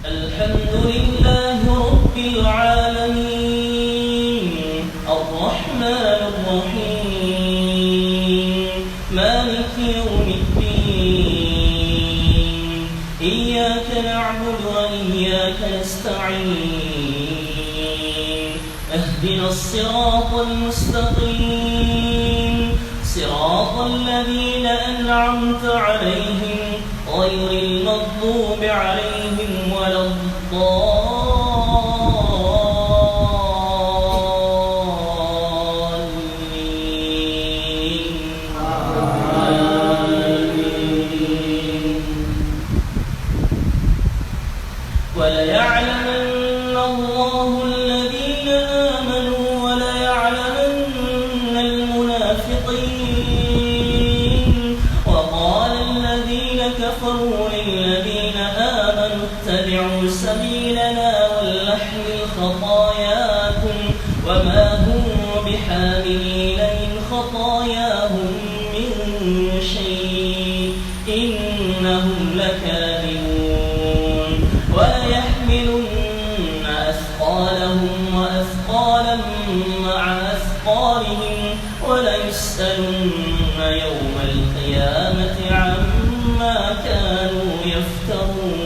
الحمد لله رب العالمين الرحمن الرحيم مالك يوم الدين إياك نعبد وإياك نستعين اهدنا الصراط المستقيم صراط الذين أنعمت عليهم غير المغضوب عليهم ولا الضالين آمين. وليعلمن الله الذين آمنوا وليعلمن المنافقين. وقال الذين كفروا للذين آمنوا اتبعوا سبيلنا ولنحمل خطاياكم وما هم بحاملين من خطاياهم من شيء إنهم لكاذبون. وليحملن أثقالهم وأثقالا مع أثقالهم وليسألن يوم القيامة عما كانوا يفترون.